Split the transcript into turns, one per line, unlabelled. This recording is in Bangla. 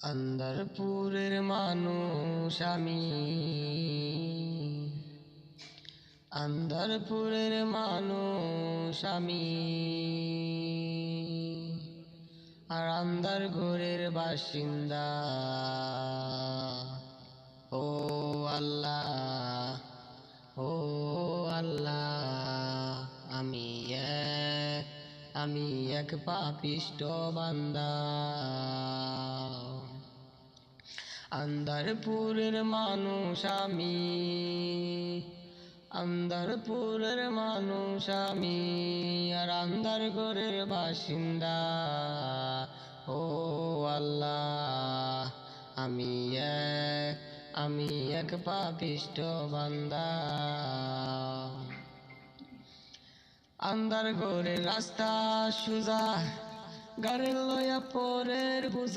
আন্দারপুরের মানুষ আমি, আন্দারপুরের মানুষ আমি, আর আন্দারগড়ের বাসিন্দা। ও আল্লাহ, ও আল্লাহ, আমি এক পাপিষ্ঠ বান্দা। আন্দারপুরের মানুষ আমি, আন্দারপুরের মানুষ আমি, আর আন্দারগড়ের বাসিন্দা। ও আল্লাহ, আমি এক পাপিষ্ঠ বান্দা। আন্দারগড়ের রাস্তা সুজা, গাড়ি লইয়া পরের বোঝা।